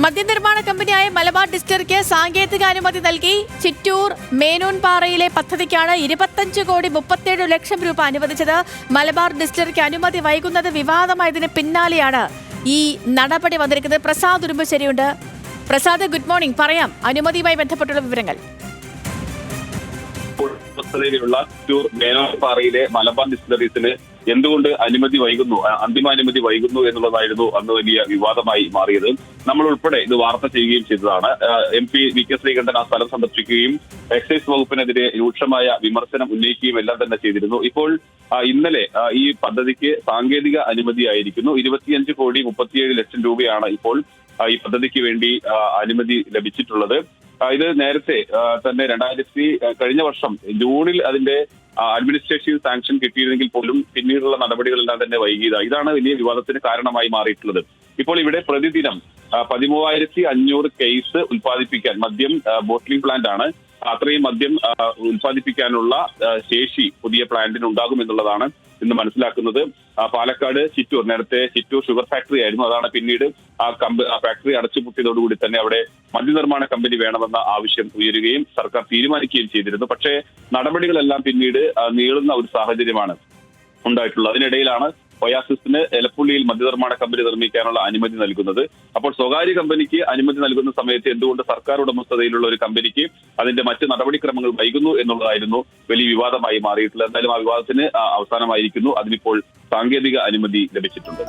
മദ്യനിർമ്മാണ കമ്പനിയായ മലബാർ ഡിസ്റ്റിലറിക്ക് സാങ്കേതിക അനുമതി നൽകി. ചിറ്റൂർ മേനോൻപാറയിലെ പദ്ധതിക്കാണ് 25,37,00,000 രൂപ അനുവദിച്ചത്. മലബാർ ഡിസ്റ്റിലറിക്ക് അനുമതി വൈകുന്നത് വിവാദമായതിന് പിന്നാലെയാണ് ഈ നടപടി വന്നിരിക്കുന്നത്. പ്രസാദ് ഉടുമ്പശ്ശേരിയുണ്ട്. Prasad, good morning. പറയാം അനുമതിയുമായി ബന്ധപ്പെട്ടുള്ള വിവരങ്ങൾ. ചിറ്റൂർ മേനോൻപാറയിലെ മലബാർ ഡിസ്റ്റിലറീസിന് എന്തുകൊണ്ട് അനുമതി വൈകുന്നു, അന്തിമ അനുമതി വൈകുന്നു എന്നുള്ളതായിരുന്നു അന്ന് വലിയ വിവാദമായി മാറിയത്. നമ്മൾ ഉൾപ്പെടെ ഇത് വാർത്ത ചെയ്യുകയും ചെയ്തതാണ്. MP VK ശ്രീകണ്ഠൻ ആ സ്ഥലം സന്ദർശിക്കുകയും എക്സൈസ് വകുപ്പിനെതിരെ രൂക്ഷമായ വിമർശനം ഉന്നയിക്കുകയും എല്ലാം തന്നെ ചെയ്തിരുന്നു. ഇപ്പോൾ ഇന്നലെ ഈ പദ്ധതിക്ക് സാങ്കേതിക അനുമതിയായിരിക്കുന്നു. 25,37,00,000 രൂപയാണ് ഇപ്പോൾ ഈ പദ്ധതിക്ക് വേണ്ടി അനുമതി ലഭിച്ചിട്ടുള്ളത്. ഇത് നേരത്തെ തന്നെ കഴിഞ്ഞ വർഷം ജൂണിൽ അതിന്റെ അഡ്മിനിസ്ട്രേറ്റീവ് സാങ്ഷൻ കിട്ടിയിരുന്നെങ്കിൽ പോലും പിന്നീടുള്ള നടപടികളെല്ലാം തന്നെ വൈകിയതാണ്. ഇതാണ് വലിയ വിവാദത്തിന് കാരണമായി മാറിയിട്ടുള്ളത്. ഇപ്പോൾ ഇവിടെ പ്രതിദിനം 13,500 കേസ് ഉൽപ്പാദിപ്പിക്കാൻ മദ്യം ബോട്ട്ലിംഗ് പ്ലാന്റ് ആണ്. അത്രയും മദ്യം ഉൽപ്പാദിപ്പിക്കാനുള്ള ശേഷി പുതിയ പ്ലാന്റിന് ഉണ്ടാകുമെന്നുള്ളതാണ് ഇന്ന് മനസ്സിലാക്കുന്നത്. പാലക്കാട് ചിറ്റൂർ, നേരത്തെ ചിറ്റൂർ ഷുഗർ ഫാക്ടറി ആയിരുന്നു. അതാണ് പിന്നീട് ആ ഫാക്ടറി അടച്ചുപൂട്ടിയതോടുകൂടി തന്നെ അവിടെ മദ്യനിർമ്മാണ കമ്പനി വേണമെന്ന ആവശ്യം ഉയരുകയും സർക്കാർ തീരുമാനിക്കുകയും ചെയ്തിരുന്നു. പക്ഷേ നടപടികളെല്ലാം പിന്നീട് നീളുന്ന ഒരു സാഹചര്യമാണ് ഉണ്ടായിട്ടുള്ളത്. അതിനിടയിലാണ് ഒയാസിസിന് എലപ്പുള്ളിയിൽ മദ്യനിർമ്മാണ കമ്പനി നിർമ്മിക്കാനുള്ള അനുമതി നൽകുന്നത്. അപ്പോൾ സ്വകാര്യ കമ്പനിക്ക് അനുമതി നൽകുന്ന സമയത്ത് എന്തുകൊണ്ട് സർക്കാർ ഉടമസ്ഥതയിലുള്ള ഒരു കമ്പനിക്ക് അതിന്റെ മറ്റ് നടപടിക്രമങ്ങൾ വൈകുന്നു എന്നുള്ളതായിരുന്നു വലിയ വിവാദമായി മാറിയിട്ടുള്ളത്. എന്തായാലും ആ വിവാദത്തിന് അവസാനമായിരിക്കുന്നു. അതിനിപ്പോൾ സാങ്കേതിക അനുമതി ലഭിച്ചിട്ടുണ്ട്.